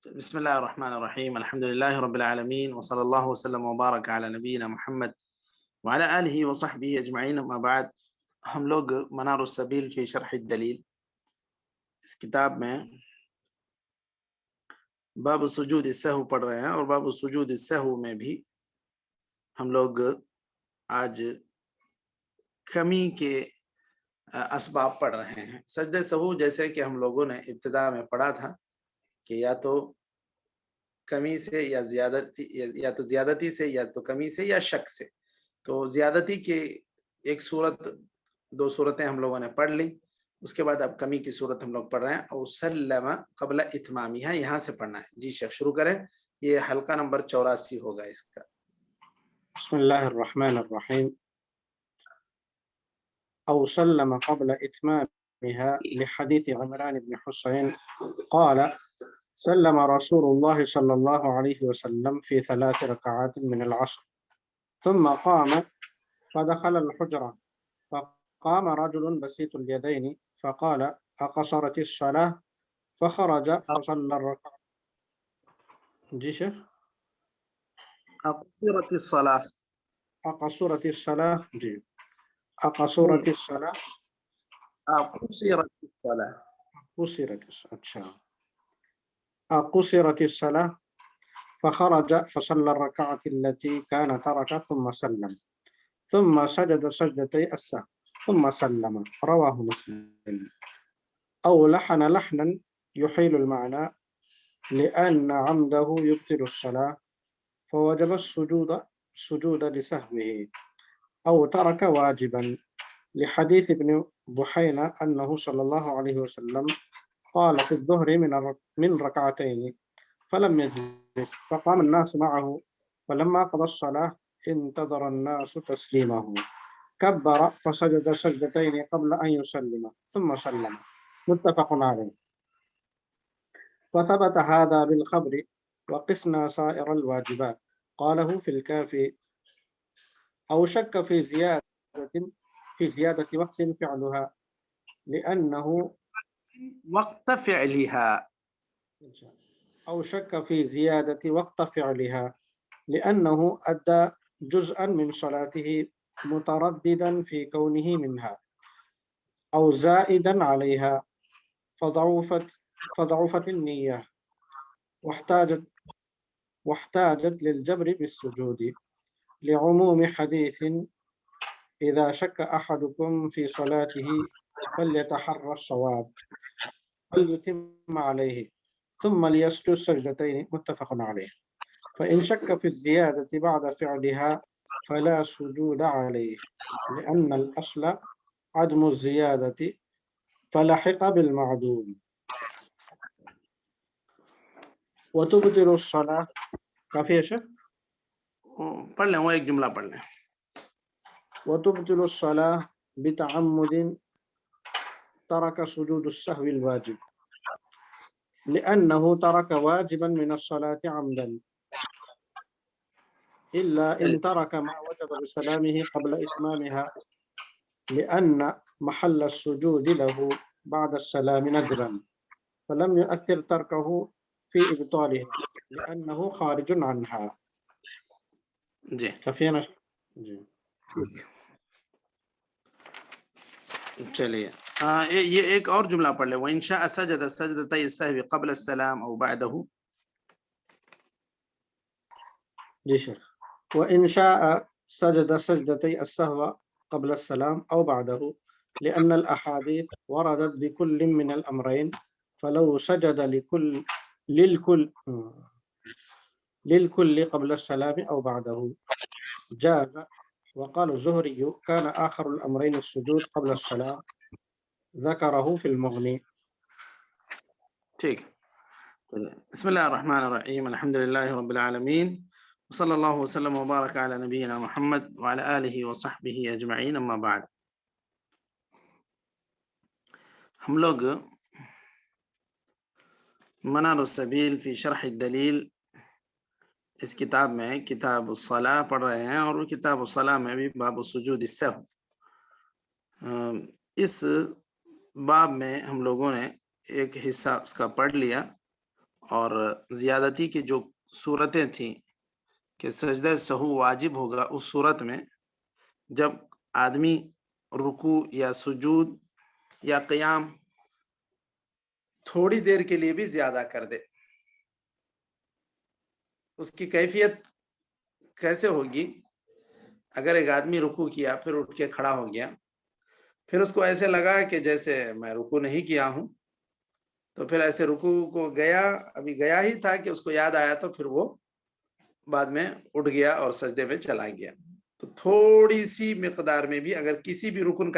بسم الله الرحمن الرحيم الحمد لله رب العالمين وصلى الله وسلم وبارك على نبينا محمد وعلى آله وصحبه أجمعين أما بعد ہم لوگ منار السبیل فی شرح الدلیل اس کتاب میں باب سجود السہو پڑھ رہے ہیں، اور باب سجود السہو میں بھی ہم لوگ آج کمی کے اسباب پڑھ رہے ہیں۔ سجدہ سہو جیسے کہ ہم لوگوں نے ابتدا میں پڑھا تھا کہ یا تو کمی سے یا زیادتی سے یا تو کمی سے یا شک سے، تو زیادتی کے ایک صورت دو صورتیں ہم لوگوں نے پڑھ لی، اس کے بعد اب کمی کی صورت ہم لوگ پڑھ رہے ہیں۔ او سلم قبل اتمامیہ، یہاں سے پڑھنا ہے۔ جی شیخ شروع کریں، یہ حلقہ نمبر 84 ہوگا اس کا۔ بسم اللہ الرحمن الرحیم۔ او سلم قبل اتمامها لحديث عمران بن حسين قال سلم رسول الله صلى الله عليه وسلم في 3 ركعات من العصر ثم قام فدخل الحجرة فقام رجل بسيط اليدين فقال أقصرت الصلاة فخرج فصلى الركعة. جی شیخ، اقصرت الصلاة، أقصرت الصلاة، جی أقصرت الصلاة، اقصرت الصلاة، قصرت، اچھا، أقصرت الصلاة فخرج فصلى الركعة التي كان ترك ثم سلم ثم سجد سجدتي السهو ثم سلم. رواه مسلم. أو لحن لحنا يحيل المعنى لأن عمده يبطل الصلاة فوجب السجود لسهوه، أو ترك واجبا لحديث ابن بحينة أنه صلى الله عليه وسلم قال في الظهر من ركعتين فلم يجلس فقام الناس معه فلما قضى الصلاة انتظر الناس تسليمه كبر فسجد سجدتين قبل أن يسلم ثم سلم. متفق عليه. وثبت هذا بالخبر وقسنا سائر الواجبات. قاله في الكافي أو شك في زيادة وقت فعلها لأنه وقت فعلها، أو شك في زيادة وقت فعلها لأنه أدى جزءا من صلاته مترددا في كونه منها أو زائدا عليها فضعفت النية واحتاجت للجبر بالسجود لعموم حديث إذا شك أحدكم في صلاته فليتحرى الصواب فليتم عليه ثم ليسجد سجدتين. متفق عليه. فإن شك في الزيادة بعد فعلها فلا سجود عليه لأن الأصل عدم الزيادة فلحق بالمعدوم. وتبطل الصلاة. کافی ہے شیخ؟ پڑھ لیں، وہ ایک جملہ پڑھ لیں۔ وتبطل الصلاة بتعمد ترك سجود السهو الواجب لأنه ترك واجبا من الصلاة عمدا إلا إن ترك ما وجب بسلامه قبل إتمامها لأن محل السجود له بعد السلام ندرا فلم يؤثر تركه في إبطاله لأنه خارج عنها. جی کافینا جی چلیے، یہ ایک اور جملہ پڑھ لیں۔ وَإِنْ شَاءَ سَجَدَ سَجْدَتَيِ السَّهْوِ قَبْلَ السَّلَامِ أَوْ بَعْدَهُ. جی شیخ. وإن شاء سجد سجدتي السهو قبل السلام أو بعده لأن الأحاديث وردت بكل من الأمرين فلو سجد للكل قبل السلام أو بعده جاز. وقال الزهري كان آخر الأمرين السجود قبل السلام ذكره في المغني. ٹھیک، بسم اللہ الرحمن الرحیم الحمد للہ رب العالمین وصلی اللہ وسلم وبارک علی نبینا محمد وعلی آلہ وصحبہ اجمعین اما بعد۔ ہم لوگ منار السبیل فی شرح الدلیل اس کتاب میں کتاب الصلاة پڑھ رہے ہیں، اور کتاب الصلاة میں بھی باب سجود السہو۔ اس باب میں ہم لوگوں نے ایک حصہ اس کا پڑھ لیا، اور زیادتی کی جو صورتیں تھیں کہ سجدہ سہو واجب ہوگا، اس صورت میں جب آدمی رکوع یا سجود یا قیام تھوڑی دیر کے لیے بھی زیادہ کر دے، اس کی کیفیت کیسے ہوگی؟ اگر ایک آدمی رکوع کیا پھر اٹھ کے کھڑا ہو گیا، پھر اس کو ایسے لگا کہ جیسے میں رکوع نہیں کیا ہوں، تو پھر ایسے رکوع کو ابھی گیا ہی تھا کہ اس کو یاد آیا، تو پھر وہ بعد میں اٹھ گیا اور سجدے میں چلا گیا. تو تھوڑی سی مقدار میں بھی اگر کسی بھی رکن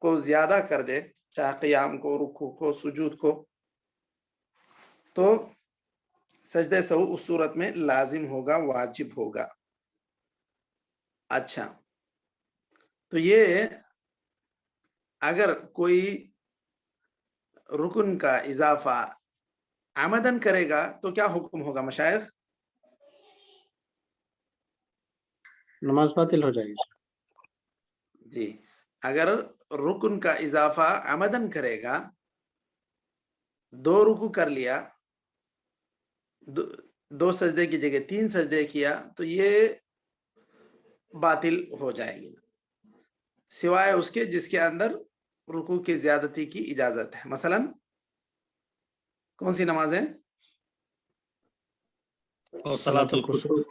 کو زیادہ کر دے، چاہے قیام کو، رکوع کو، سجود کو، تو سجدہ سہو اس صورت میں لازم ہوگا، واجب ہوگا. اچھا، تو یہ اگر کوئی رکن کا اضافہ عمدن کرے گا تو کیا حکم ہوگا مشائخ؟ نماز باطل ہو جائے گی. جی، اگر رکن کا اضافہ عمدن کرے گا، 2 رکوع کر لیا، 2 سجدے کی جگہ 3 سجدے کیا، تو یہ باطل ہو جائے گی، سوائے اس کے جس کے اندر رکوع کی زیادتی کی اجازت ہے. مثلا کون سی نمازیں؟ صلاۃ الخسوف،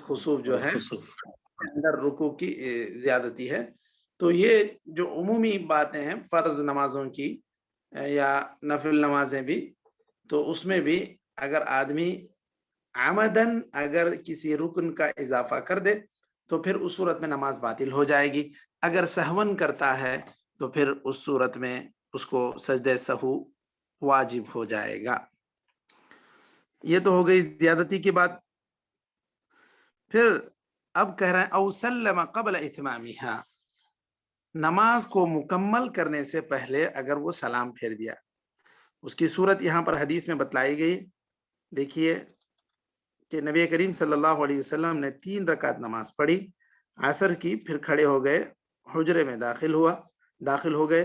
خسوف جو ہے اندر رکوع کی زیادتی ہے. تو یہ جو عمومی باتیں ہیں فرض نمازوں کی یا نفل نمازیں بھی، تو اس میں بھی اگر آدمی عمدن اگر کسی رکن کا اضافہ کر دے تو پھر اس صورت میں نماز باطل ہو جائے گی. اگر سہون کرتا ہے تو پھر اس صورت میں اس کو سجدہ سہو واجب ہو جائے گا. یہ تو ہو گئی زیادتی کی بات. پھر اب کہہ رہے ہیں او سلم قبل اتمامها، نماز کو مکمل کرنے سے پہلے اگر وہ سلام پھیر دیا. اس کی صورت یہاں پر حدیث میں بتلائی گئی. دیکھیے کہ نبی کریم صلی اللہ علیہ وسلم نے 3 رکعت نماز پڑھی عصر کی، پھر کھڑے ہو گئے، حجرے میں داخل ہو گئے.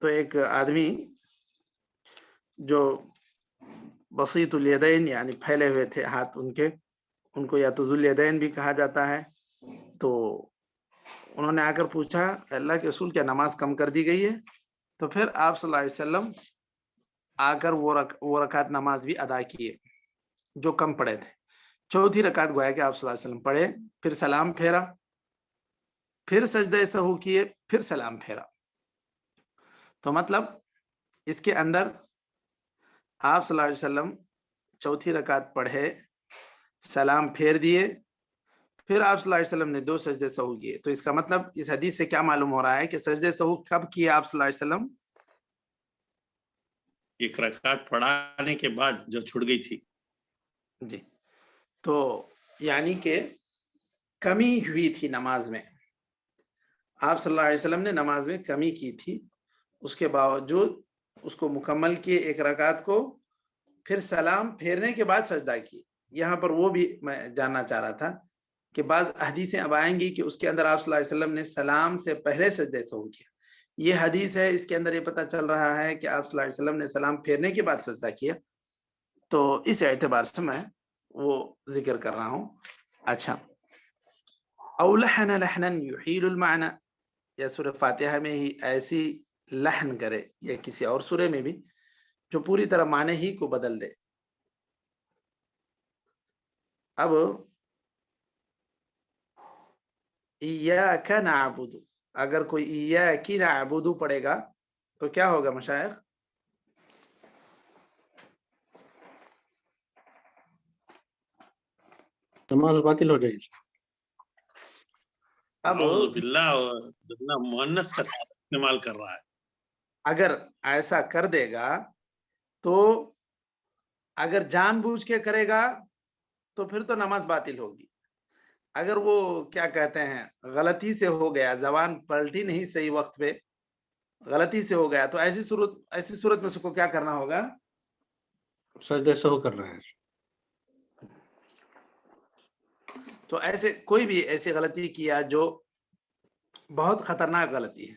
تو ایک آدمی جو بسیط الیدین یعنی پھیلے ہوئے تھے ہاتھ ان کو یا تو ذو الیدین بھی کہا جاتا ہے، تو انہوں نے آ کر پوچھا اللہ کے رسول کیا نماز کم کر دی گئی ہے؟ تو پھر آپ صلی اللہ علیہ وسلم آ کر وہ رکعت نماز بھی ادا کیے جو کم پڑے تھے. 4تھی رکعت گویا کہ آپ صلی اللہ علیہ وسلم پڑھے، پھر سلام پھیرا، پھر سجدہ سہو کیے، پھر سلام پھیرا. تو مطلب اس کے اندر آپ صلی اللہ علیہ وسلم 4تھی رکعت پڑھے، سلام پھیر دیے، پھر آپ صلی اللہ علیہ وسلم نے 2 سجدے سہو کیے. تو اس کا مطلب اس حدیث سے کیا معلوم ہو رہا ہے کہ سجدے سہو کب کیے آپ صلی اللہ علیہ وسلم؟ ایک رکعت پڑھانے کے بعد جو چھوٹ گئی تھی. جی، تو یعنی کہ کمی ہوئی تھی نماز میں، آپ صلی اللہ علیہ وسلم نے نماز میں کمی کی تھی، اس کے باوجود اس کو مکمل کیے 1 رکعت کو، پھر سلام پھیرنے کے بعد سجدہ کی. یہاں پر وہ بھی میں جاننا چاہ رہا تھا کہ بعض حدیثیں اب آئیں گی کہ اس کے اندر آپ صلی اللہ علیہ وسلم نے سلام سے پہلے سجدے سہو کیا. یہ حدیث ہے، اس کے اندر یہ پتہ چل رہا ہے کہ آپ صلی اللہ علیہ وسلم نے سلام پھیرنے کے بعد سجدہ کیا. تو اس اعتبار سے میں وہ ذکر کر رہا ہوں. اچھا، او لحن لحنا یحیل المعنی، یا سورہ فاتحہ میں ہی ایسی لحن کرے یا کسی اور سورہ میں بھی جو پوری طرح معنی ہی کو بدل دے. اب ایاک نعبد، اگر کوئی ایاک نعبد پڑھے گا تو کیا ہوگا مشائخ؟ نماز باطل ہو جائے گی. اب اعوذ باللہ مؤنث کا استعمال کر رہا ہے. اگر ایسا کر دے گا تو اگر جان بوجھ کے کرے گا تو پھر تو نماز باطل ہوگی. اگر وہ کیا کہتے ہیں غلطی سے ہو گیا، زبان پلٹی نہیں صحیح وقت پہ، غلطی سے ہو گیا، تو ایسی صورت میں اس کو کیا کرنا ہوگا؟ سجدہ سہو کر رہا ہے. تو ایسے کوئی بھی ایسی غلطی کیا جو بہت خطرناک غلطی ہے،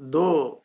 2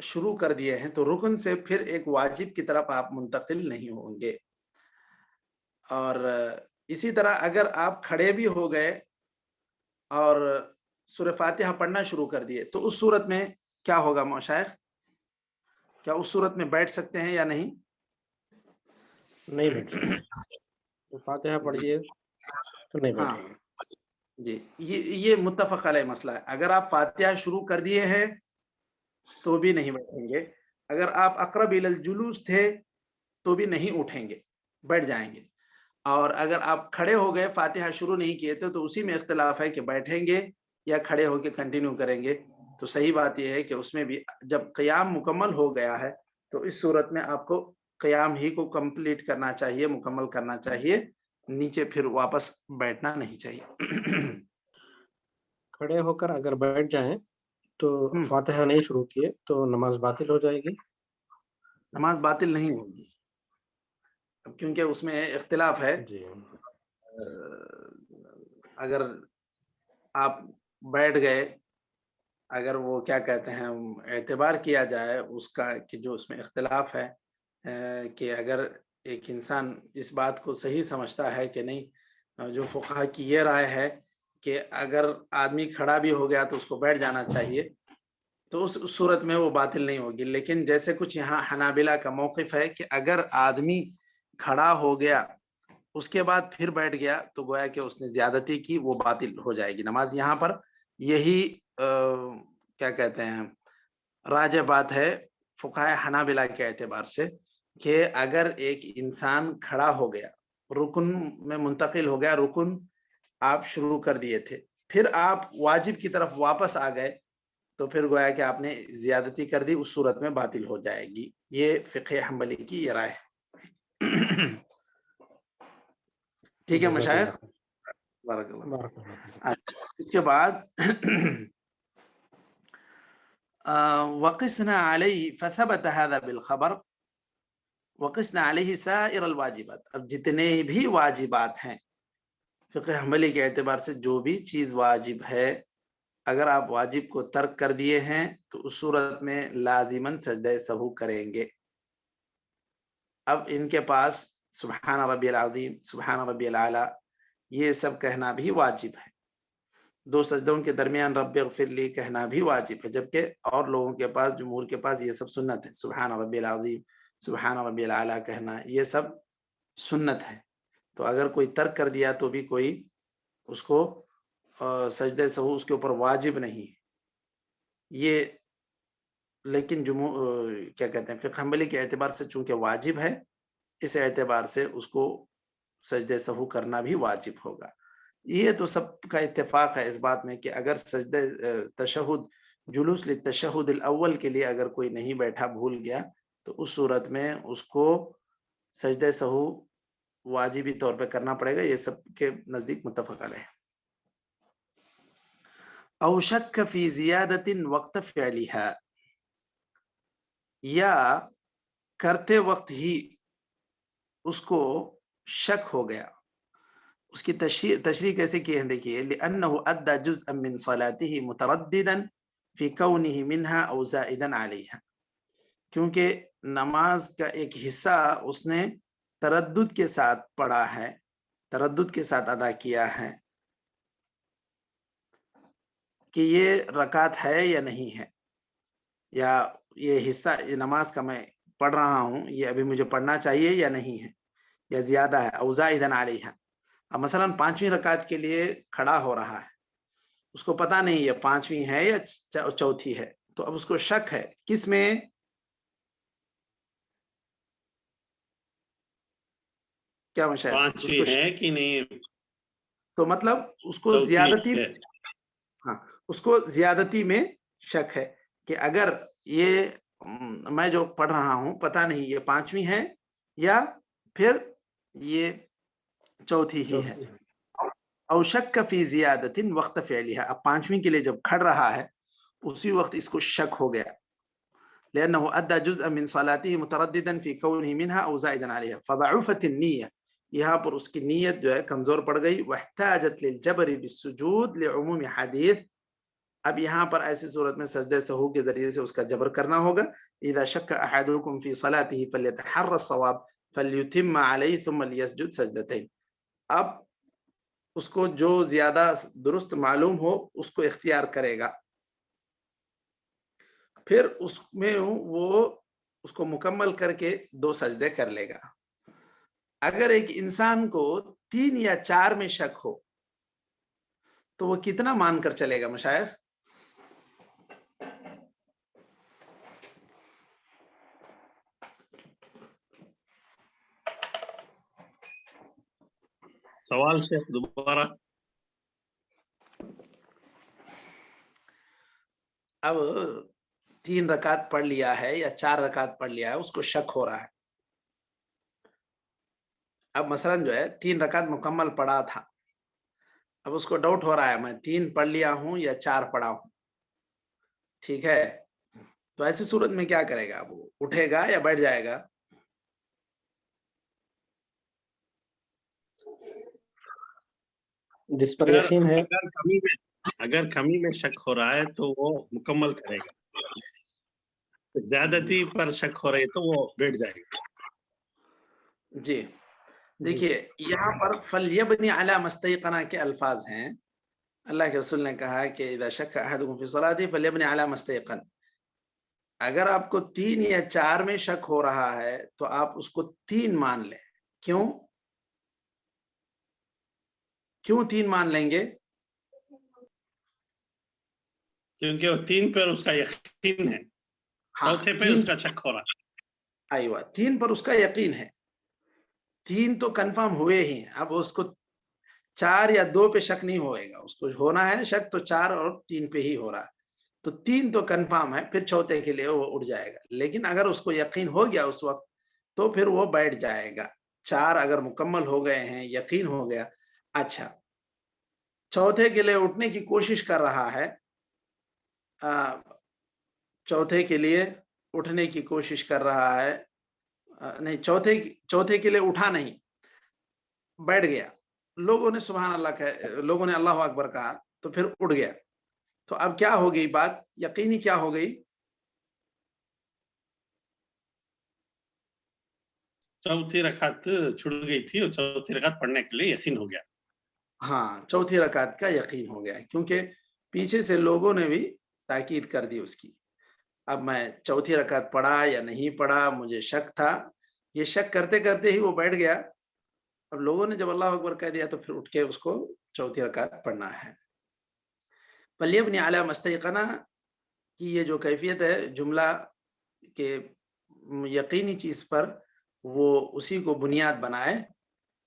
شروع کر دیے ہیں تو رکن سے پھر ایک واجب کی طرف آپ منتقل نہیں ہوں گے. اور اسی طرح اگر آپ کھڑے بھی ہو گئے اور سورہ فاتحہ پڑھنا شروع کر دیے تو اس صورت میں کیا ہوگا مشائخ؟ کیا اس صورت میں بیٹھ سکتے ہیں یا نہیں؟ نہیں بیٹھ سکتے. فاتحہ پڑھ دیے تو نہیں ہاں بیٹھیں گے. جی، یہ متفق علیہ مسئلہ ہے. اگر آپ فاتحہ شروع کر دیے ہیں تو بھی نہیں بیٹھیں گے. اگر آپ اقرب الی الجلوس تھے تو بھی نہیں اٹھیں گے، بیٹھ جائیں گے. اور اگر آپ کھڑے ہو گئے فاتحہ شروع نہیں کیے تھے تو اسی میں اختلاف ہے کہ بیٹھیں گے یا کھڑے ہو کے کنٹینیو کریں گے. تو صحیح بات یہ ہے کہ اس میں بھی جب قیام مکمل ہو گیا ہے تو اس صورت میں آپ کو قیام ہی کو کمپلیٹ کرنا چاہیے، مکمل کرنا چاہیے، نیچے پھر واپس بیٹھنا نہیں چاہیے. کھڑے ہو کر اگر بیٹھ جائیں تو فاتحہ نہیں شروع کیے تو نماز باطل ہو جائے گی. نماز باطل نہیں ہوگی کیونکہ اس میں اختلاف ہے. جی اگر آپ بیٹھ گئے، اگر وہ کیا کہتے ہیں اعتبار کیا جائے اس کا کہ جو اس میں اختلاف ہے کہ اگر ایک انسان اس بات کو صحیح سمجھتا ہے کہ نہیں، جو فقہا کی یہ رائے ہے کہ اگر آدمی کھڑا بھی ہو گیا تو اس کو بیٹھ جانا چاہیے تو اس صورت میں وہ باطل نہیں ہوگی. لیکن جیسے کچھ یہاں حنابلہ کا موقف ہے کہ اگر آدمی کھڑا ہو گیا اس کے بعد پھر بیٹھ گیا تو گویا کہ اس نے زیادتی کی، وہ باطل ہو جائے گی نماز. یہاں پر یہی کیا کہتے ہیں راجح بات ہے فقہائے حنابلہ کے اعتبار سے کہ اگر ایک انسان کھڑا ہو گیا، رکن میں منتقل ہو گیا، رکن آپ شروع کر دیے تھے، پھر آپ واجب کی طرف واپس آ گئے تو پھر گویا کہ آپ نے زیادتی کر دی، اس صورت میں باطل ہو جائے گی. یہ فقہ حنبلی کی یہ رائے ہے. ٹھیک ہے مشائخ، بارک اللہ. اس کے بعد وقسنا علیہ فثبت هذا بالخبر وقسنا علیہ سائر الواجبات. اب جتنے بھی واجبات ہیں فقہ حنبلی کے اعتبار سے جو بھی چیز واجب ہے اگر آپ واجب کو ترک کر دیے ہیں تو اس صورت میں لازماً سجدہ سہو کریں گے. اب ان کے پاس سبحان ربی العظیم، سبحان ربی الاعلی یہ سب کہنا بھی واجب ہے. دو سجدوں کے درمیان رب اغفر لی کہنا بھی واجب ہے، جبکہ اور لوگوں کے پاس، جمہور کے پاس یہ سب سنت ہے. سبحان ربی العظیم، سبحان ربی الاعلی کہنا یہ سب سنت ہے. تو اگر کوئی ترک کر دیا تو بھی کوئی اس کو سجدہ سہو اس کے اوپر واجب نہیں. یہ لیکن کیا کہتے ہیں فقہ حنبلی کے اعتبار سے چونکہ واجب ہے اس اعتبار سے اس کو سجدہ سہو کرنا بھی واجب ہوگا. یہ تو سب کا اتفاق ہے اس بات میں کہ اگر سجدہ تشہد، جلوس للتشہد الاول کے لیے اگر کوئی نہیں بیٹھا، بھول گیا تو اس صورت میں اس کو سجدہ سہو واجبی طور پہ کرنا پڑے گا. یہ سب کے نزدیک متفق علیہ. او شک فی زیادت وقت فعلها، یا کرتے وقت ہی اس کو شک ہو گیا. اس کی تشریح کیسے کی ہے دیکھیے. لأنه أدى جزءا من صلاته مترددا في كونه منها أو زائدا عليها، کیونکہ نماز کا ایک حصہ اس نے تردد کے ساتھ پڑھا ہے، تردد کے ساتھ ادا کیا ہے کہ یہ رکعت ہے یا نہیں ہے، یا یہ حصہ یہ نماز کا میں پڑھ رہا ہوں یہ ابھی مجھے پڑھنا چاہیے یا نہیں ہے، یا زیادہ ہے. او زائدا علیہ. اب مثلا 5ویں رکعت کے لیے کھڑا ہو رہا ہے، اس کو پتا نہیں یہ 5ویں ہے یا چوتھی ہے، تو اب اس کو شک ہے کس میں، کیا مشاہد 5ویں ہے کہ نہیں، تو مطلب اس کو زیادتی، ہاں اس کو زیادتی میں شک ہے کہ اگر یہ میں جو پڑھ رہا ہوں پتہ نہیں یہ 5ویں ہے یا پھر یہ چوتھی ہی ہے. او شک فی زیادت وقت فعلها. اب 5ویں کے لیے جب کھڑ رہا ہے اسی وقت اس کو شک ہو گیا. لأنه أدى جزءا من صلاته مترددا في كونه منها أو زائدا عليها فضعفت النية. یہاں پر اس کی نیت جو ہے کمزور پڑ گئی. واحتاجت للجبر بالسجود لعموم حدیث اب یہاں پر ایسی صورت میں سجدہ سہو کے ذریعے سے اس کا جبر کرنا ہوگا. اذا شک احدکم فی صلاته فلیتحرى الصواب فلیتم علیہ ثم لیسجد سجدتین. اب اس کو جو زیادہ درست معلوم ہو اس کو اختیار کرے گا, پھر اس میں وہ اس کو مکمل کر کے 2 سجدے کر لے گا. اگر ایک انسان کو 3 یا 4 میں شک ہو تو وہ کتنا مان کر چلے گا مشائخ؟ سوال شیخ دوبارہ. اب 3 رکعت پڑھ لیا ہے یا 4 رکعت پڑھ لیا ہے, اس کو شک ہو رہا ہے. اب مثلا جو ہے 3 رکعت مکمل پڑھا تھا, اب اس کو ڈاؤٹ ہو رہا ہے میں 3 پڑھ لیا ہوں یا 4 پڑھا ہوں. ٹھیک ہے, تو ایسی صورت میں کیا کرے گا؟ وہ اٹھے گا یا بیٹھ جائے گا؟ جس پر یقین ہے. اگر کمی میں شک ہو رہا ہے تو وہ مکمل کرے گا, زیادتی پر شک ہو رہی ہے تو وہ بیٹھ جائے گا. جی دیکھیے یہاں پر فَلْيَبْنِ عَلَى مَسْتَيْقَنَ کے الفاظ ہیں. اللہ کے رسول نے کہا کہ اذا شک احدکم فی صلاته فَلْيَبْنِ عَلَى مَسْتَيْقَنَ. اگر آپ کو 3 یا 4 میں شک ہو رہا ہے تو آپ اس کو 3 مان لیں. کیوں 3 مان لیں گے؟ کیونکہ وہ 3 پر اس کا یقین ہے, چوتھے پہ اس کا شک ہو رہا ہے. ایوہ 3 پر اس کا یقین ہے, 3 تو کنفرم ہوئے ہی ہیں. اب اس کو 4 یا 2 پہ شک نہیں ہوئے گا, اس کو ہونا ہے شک تو 4 اور 3 پہ ہی ہو رہا ہے. تو 3 تو کنفرم ہے, پھر چوتھے کے لیے وہ اٹھ جائے گا. لیکن اگر اس کو یقین ہو گیا اس وقت تو پھر وہ بیٹھ جائے گا. 4 اگر مکمل ہو گئے ہیں, یقین ہو گیا, اچھا چوتھے کے لیے اٹھنے کی کوشش کر رہا ہے, چوتھے کے لیے اٹھنے کی کوشش کر رہا ہے, نہیں چوتھے کے لیے اٹھا نہیں, بیٹھ گیا. لوگوں نے سبحان اللہ کہا, لوگوں نے اللہ اکبر کہا تو پھر اٹھ گیا. تو اب کیا ہو گئی بات یقینی کیا ہو گئی؟ چوتھی رکعت چھوٹ گئی تھی اور چوتھی رکعت پڑھنے کے لیے یقین ہو گیا. ہاں چوتھی رکعت کا یقین ہو گیا, کیونکہ پیچھے سے لوگوں نے بھی تاکید کر دی اس کی. اب میں چوتھی رکعت پڑھا یا نہیں پڑھا, مجھے شک تھا. یہ شک کرتے کرتے ہی وہ بیٹھ گیا. اب لوگوں نے جب اللہ اکبر کہہ دیا تو پھر اٹھ کے اس کو چوتھی رکعت پڑھنا ہے. فَلْيَبْنِ عَلَى مَسْتَيْقَنَ کی یہ جو کیفیت ہے جملہ کے یقینی چیز پر وہ اسی کو بنیاد بنائے.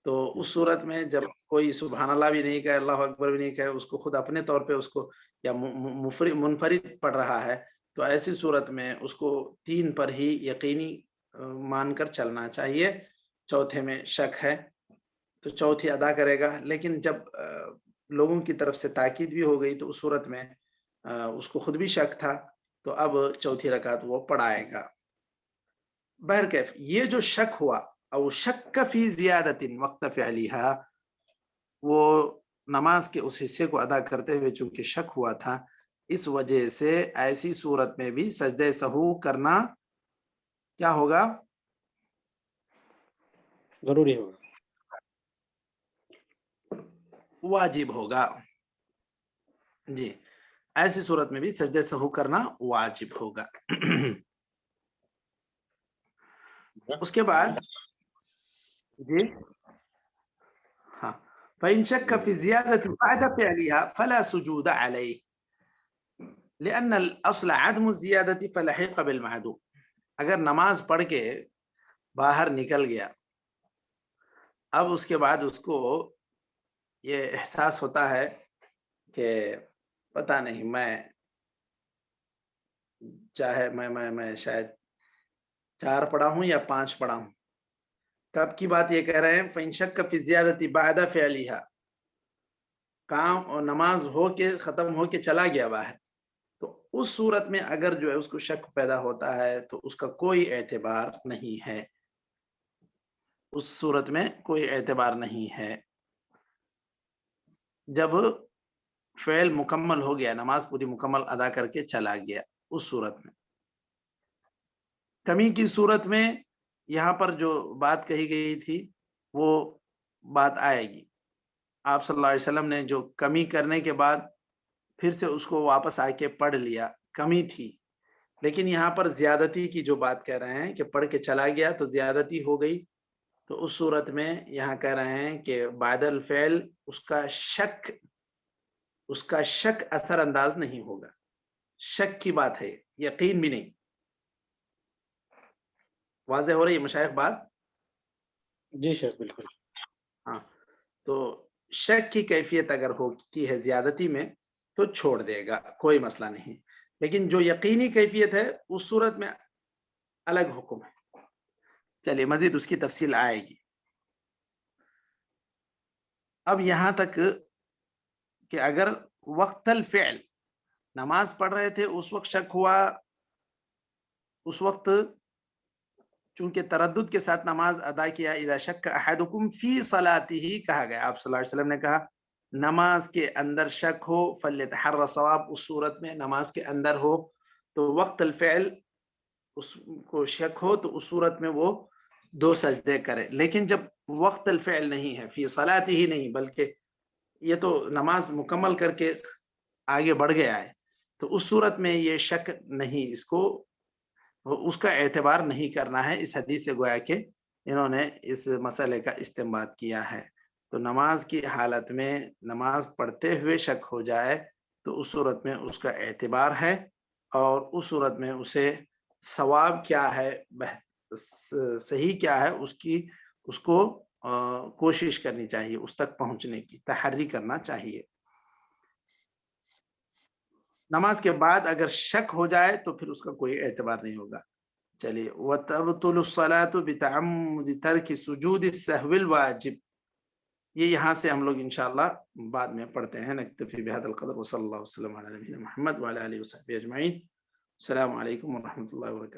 تو اس صورت میں جب کوئی سبحان اللہ بھی نہیں کہے, اللہ اکبر بھی نہیں کہے, اس کو خود اپنے طور پہ اس کو یا منفرد پڑھ رہا ہے, تو ایسی صورت میں اس کو 3 پر ہی یقینی مان کر چلنا چاہیے. چوتھے میں شک ہے تو چوتھی ادا کرے گا. لیکن جب لوگوں کی طرف سے تاکید بھی ہو گئی تو اس صورت میں اس کو خود بھی شک تھا, تو اب چوتھی رکعت وہ پڑھائے گا. بہرکیف یہ جو شک ہوا او شک فی زیادت وقت فعلیہا, وہ نماز کے اس حصے کو ادا کرتے ہوئے چونکہ شک ہوا تھا, اس وجہ سے ایسی صورت میں بھی سجدہ سہو کرنا کیا ہوگا؟ ضروری ہوگا, واجب ہوگا. جی ایسی صورت میں بھی سجدہ سہو کرنا واجب ہوگا. اس کے بعد جی ہاں فَإِن شَكَّ فِي الزِّيَادَةِ بَعْدَ فِعْلِهَا فَلَا سُجُودَ عَلَيْهِ لِأَنَّ الْأَصْلَ عَدْمُ الزِّيَادَةِ فَلَحِقَ بِالْمَعْدُومِ. اگر نماز پڑھ کے باہر نکل گیا, اب اس کے بعد اس کو یہ احساس ہوتا ہے کہ پتہ نہیں میں چاہے میں شاید 4 پڑھا ہوں یا 5 پڑھا ہوں. کب کی بات یہ کہہ رہے ہیں؟ فَإِن شَكَّ فِي الزِّيَادَةِ بَعْدَ فِعْلِهَا, کام اور نماز ہو کے ختم ہو کے چلا گیا باہر, تو اس صورت میں اگر جو ہے اس کو شک پیدا ہوتا ہے تو اس کا کوئی اعتبار نہیں ہے. اس صورت میں کوئی اعتبار نہیں ہے. جب فعل مکمل ہو گیا، نماز پوری مکمل ادا کر کے چلا گیا، اس صورت میں۔ کمی کی صورت میں یہاں پر جو بات کہی گئی تھی وہ بات آئے گی۔ آپ صلی اللہ علیہ وسلم نے جو کمی کرنے کے بعد پھر سے اس کو واپس آ کے پڑھ لیا، کمی تھی، لیکن یہاں پر زیادتی کی جو بات کہہ رہے ہیں کہ پڑھ کے چلا گیا تو زیادتی ہو گئی، تو اس صورت میں یہاں کہہ رہے ہیں کہ بعد الفعل اس کا شک اثر انداز نہیں ہوگا۔ شک کی بات ہے، یقین بھی نہیں۔ واضح ہو رہی ہے مشائخ بات؟ جی شیخ بالکل۔ ہاں، تو شک کی کیفیت اگر ہوتی ہے زیادتی میں تو چھوڑ دے گا، کوئی مسئلہ نہیں، لیکن جو یقینی کیفیت ہے اس صورت میں الگ حکم ہے۔ چلیے مزید اس کی تفصیل آئے گی۔ اب یہاں تک کہ اگر وقت الفعل نماز پڑھ رہے تھے، اس وقت شک ہوا، اس وقت چونکہ تردد کے ساتھ نماز ادا کیا، اذا شک احدکم فی صلاتہ کہا گیا، آپ صلی اللہ علیہ وسلم نے کہا نماز کے اندر شک ہو فلیتحری الصواب، اس صورت میں نماز کے اندر ہو تو وقت الفعل اس کو شک ہو تو اس صورت میں وہ 2 سجدے کرے۔ لیکن جب وقت الفعل نہیں ہے، فی صلاتہ ہی نہیں، بلکہ یہ تو نماز مکمل کر کے آگے بڑھ گیا ہے، تو اس صورت میں یہ شک نہیں، اس کا اعتبار نہیں کرنا ہے۔ اس حدیث سے گویا کہ انہوں نے اس مسئلے کا استنباط کیا ہے۔ تو نماز کی حالت میں نماز پڑھتے ہوئے شک ہو جائے تو اس صورت میں اس کا اعتبار ہے، اور اس صورت میں اسے ثواب کیا ہے، صحیح کیا ہے، اس کو کوشش کرنی چاہیے، اس تک پہنچنے کی تحری کرنا چاہیے۔ نماز کے بعد اگر شک ہو جائے تو پھر اس کا کوئی اعتبار نہیں ہوگا۔ چلیے، وَتَبْطُلُ الصَّلَاةُ بِتَعَمُّدِ تَرْكِ سُجُودِ السَّهْوِ الْوَاجِبِ، یہ یہاں سے ہم لوگ انشاءاللہ بعد میں پڑھتے ہیں۔ نکتفی بہذا القدر وصلی اللہ وسلم علی نبینا محمد وعلی آلہ وصحبہ اجمعین۔ السلام علیکم ورحمۃ اللہ وبرکاتہ۔